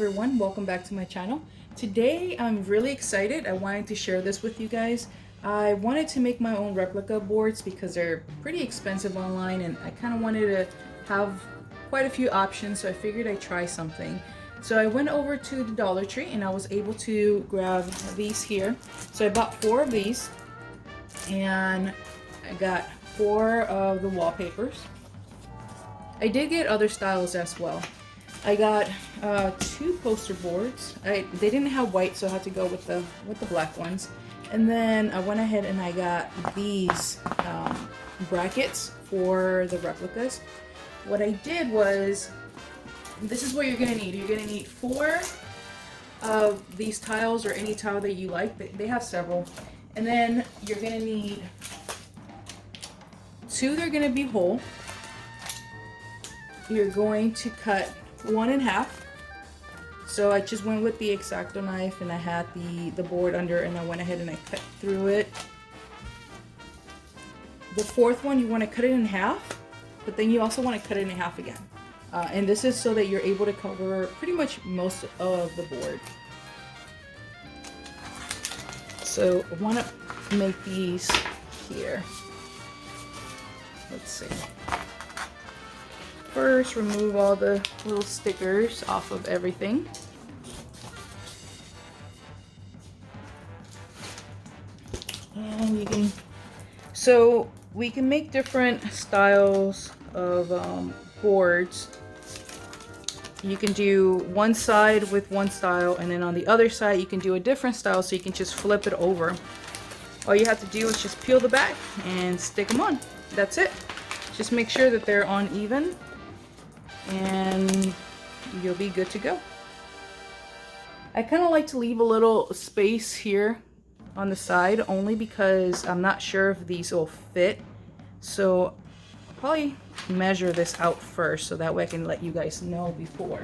everyone, welcome back to my channel. Today I'm really excited. I wanted to share this with you guys. I wanted to make my own replica boards because they're pretty expensive online and I kind of wanted to have quite a few options, so I figured I'd try something. So I went over to the Dollar Tree and I was able to grab these here. So I bought 4 of these and I got 4 of the wallpapers. I did get other styles as well. I got 2 poster boards. They didn't have white, so I had to go with the black ones. And then I went ahead and I got these brackets for the replicas. What I did was, this is what you're gonna need. You're gonna need 4 of these tiles, or any tile that you like. They have several. And then you're gonna need 2 that are gonna be whole. You're going to cut 1 in half. So I just went with the X-Acto knife and I had the board under, and I went ahead and I cut through it. The 4th one, you want to cut it in half, but then you also want to cut it in half again. And this is so that you're able to cover pretty much most of the board. So I want to make these here. Let's see. First, remove all the little stickers off of everything. And you can, so we can make different styles of boards. You can do one side with one style, and then on the other side you can do a different style, so you can just flip it over. All you have to do is just peel the back and stick them on. That's it. Just make sure that they're uneven, and you'll be good to go. I kind of like to leave a little space here on the side, only because I'm not sure if these will fit. So I'll probably measure this out first, so that way I can let you guys know before.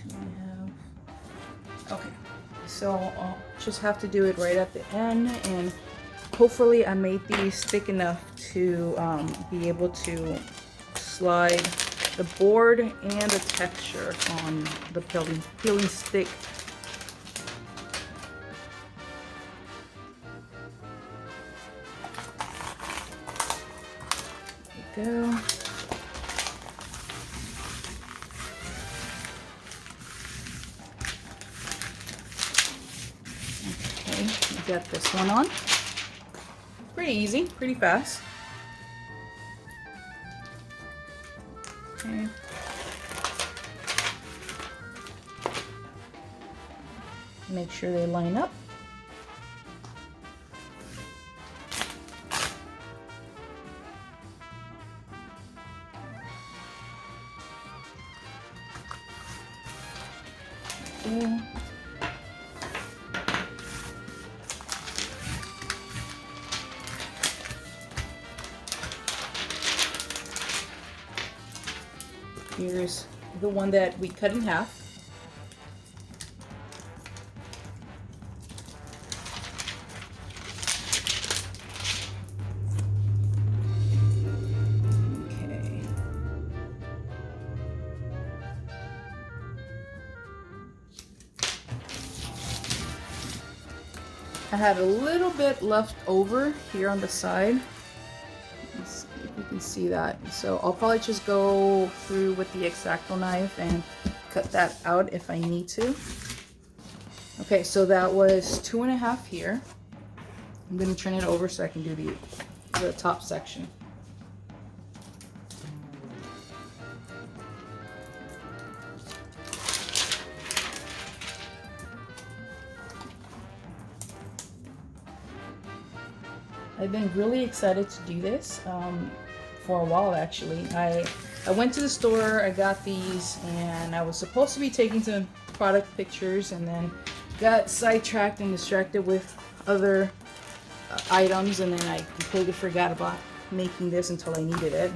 Two and a half. Okay. So I'll just have to do it right at the end, and hopefully I made these thick enough to be able to slide the board and the texture on the peeling stick. There we go. Get this one on. Pretty easy, pretty fast. Okay. Make sure they line up. Okay. Here's the one that we cut in half. Okay. I have a little bit left over here on the side. Let's see if you can see that. So I'll probably just go through with the X-Acto knife and cut that out if I need to. Okay, so that was 2 and a half here. I'm going to turn it over so I can do the top section. I've been really excited to do this for a while, actually. I went to the store, I got these, and I was supposed to be taking some product pictures, and then got sidetracked and distracted with other items, and then I completely forgot about making this until I needed it.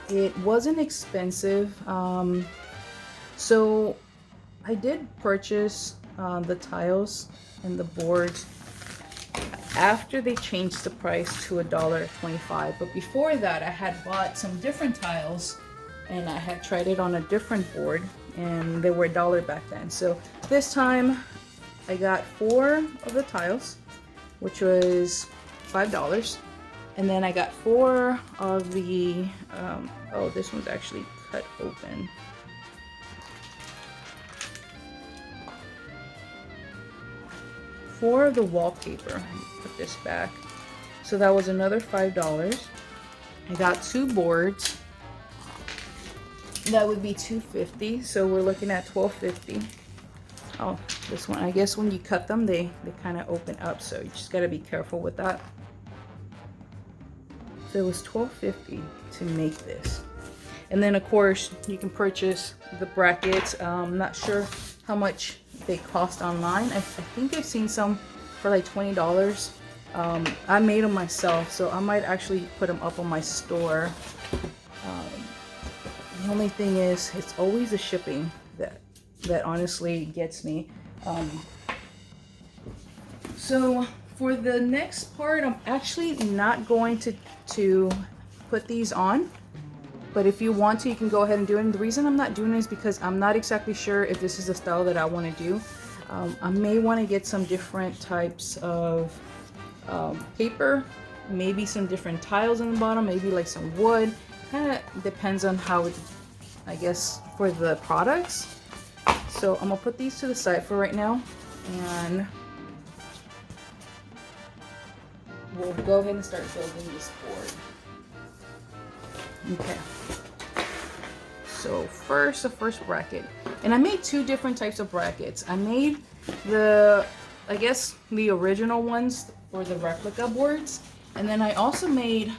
It wasn't expensive. So I did purchase the tiles and the boards after they changed the price to $1.25. But before that, I had bought some different tiles and I had tried it on a different board and they were $1 back then. So this time I got 4 of the tiles, which was $5. And then I got 4 of the, oh, this one's actually cut open. 4 of the wallpaper. Put this back. So that was another $5. I got 2 boards. That would be $2.50. So we're looking at $12.50. Oh, this one. I guess when you cut them, they kind of open up. So you just got to be careful with that. So it was $12.50 to make this. And then of course you can purchase the brackets. I'm not sure how much they cost online. I think I've seen some for like $20. I made them myself, so I might actually put them up on my store. The only thing is, it's always the shipping that honestly gets me. So for the next part, I'm actually not going to put these on. But if you want to, you can go ahead and do it. And the reason I'm not doing it is because I'm not exactly sure if this is the style that I want to do. I may want to get some different types of paper, maybe some different tiles on the bottom, maybe like some wood. Kind of depends on how it, I guess, for the products. So I'm gonna put these to the side for right now, and we'll go ahead and start building this board. Okay, so the first bracket, and I made 2 different types of brackets. I made I guess the original ones for the replica boards, and then I also made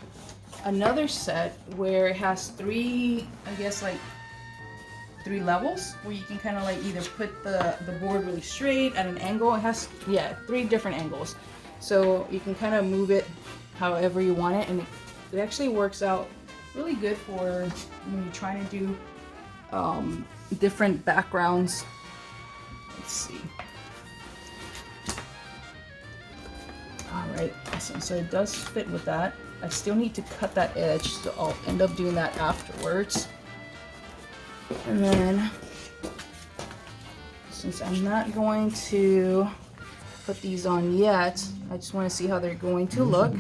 another set where it has 3, I guess like 3 levels, where you can kind of like either put the board really straight at an angle. It has, yeah, 3 different angles, so you can kind of move it however you want it, and it actually works out really good for when you're trying to do different backgrounds. Let's see. All right, awesome. So it does fit with that. I still need to cut that edge, so I'll end up doing that afterwards. And then, since I'm not going to put these on yet, I just want to see how they're going to look.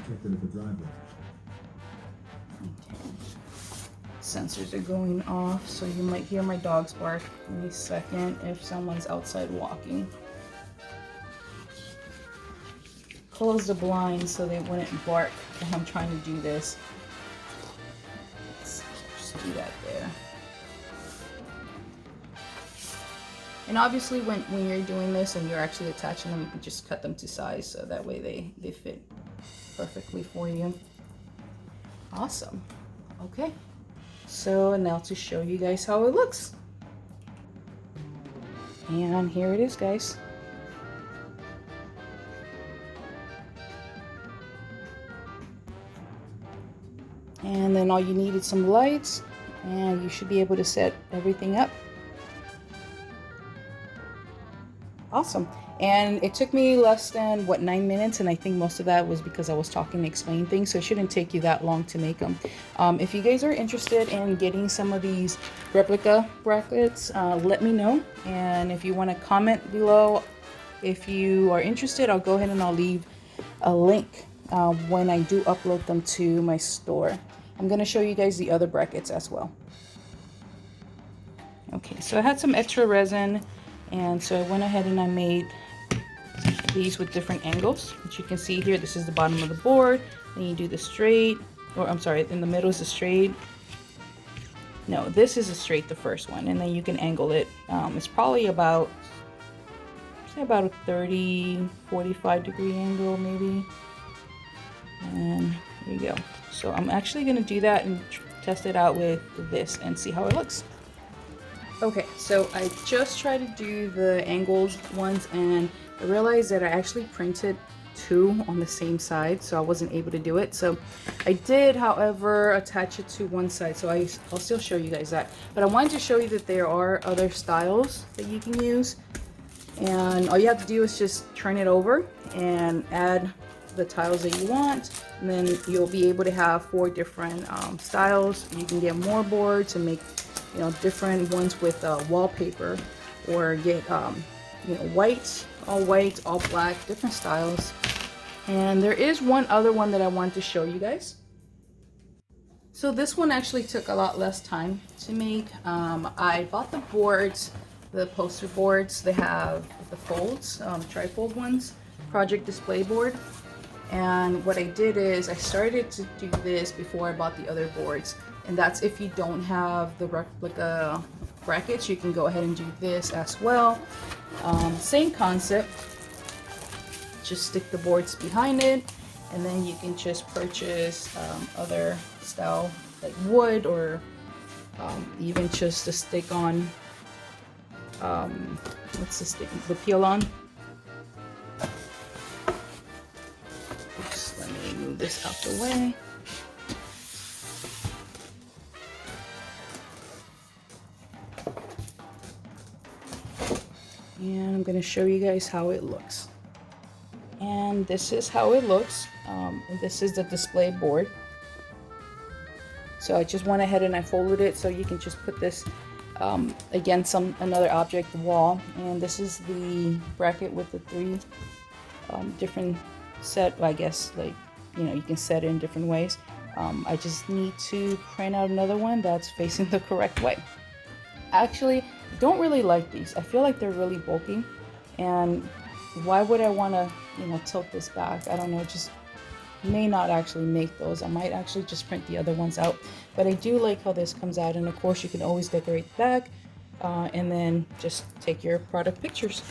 Sensors are going off, so you might hear my dogs bark any second if someone's outside walking. Close the blinds so they wouldn't bark when I'm trying to do this. Let's just do that there. And obviously when you're doing this and you're actually attaching them, you can just cut them to size so that way they fit perfectly for you. Awesome. Okay. So now to show you guys how it looks. And here it is, guys. And then all you need is some lights, and you should be able to set everything up. Awesome. And it took me less than, what, 9 minutes, and I think most of that was because I was talking and explaining things, so it shouldn't take you that long to make them. If you guys are interested in getting some of these replica brackets, let me know. And if you want to comment below if you are interested, I'll go ahead and I'll leave a link when I do upload them to my store. I'm going to show you guys the other brackets as well. Okay, so I had some extra resin, and so I went ahead and I made these with different angles, which you can see here. This is the bottom of the board, then you do the straight, or I'm sorry, in the middle is the straight. No, this is a straight, the first one, and then you can angle it. It's probably about, say about a 30, 45 degree angle maybe. And there you go. So I'm actually going to do that and test it out with this and see how it looks. Okay, so I just tried to do the angled ones, and I realized that I actually printed 2 on the same side, so I wasn't able to do it. So I did, however, attach it to one side, so I'll still show you guys that. But I wanted to show you that there are other styles that you can use, and all you have to do is just turn it over and add the tiles that you want, and then you'll be able to have 4 different styles. You can get more boards and make, you know, different ones with wallpaper, or get you know, white, all black, different styles. And there is one other one that I wanted to show you guys. So this one actually took a lot less time to make. I bought the boards, the poster boards. They have the folds, trifold ones, project display board. And what I did is I started to do this before I bought the other boards. And that's if you don't have the Replica brackets, you can go ahead and do this as well. Same concept, just stick the boards behind it, and then you can just purchase other style like wood, or even just a stick on, what's the stick, the peel on. Oops, let me move this out the way. And I'm going to show you guys how it looks. And this is how it looks. And this is the display board. So I just went ahead and I folded it so you can just put this against another object, the wall. And this is the bracket with the 3 different set, I guess, like, you know, you can set it in different ways. I just need to print out another one that's facing the correct way. Actually, don't really like these. I feel like they're really bulky, and why would I want to, you know, tilt this back? I don't know, just may not actually make those. I might actually just print the other ones out, but I do like how this comes out. And of course you can always decorate the back, and then just take your product pictures.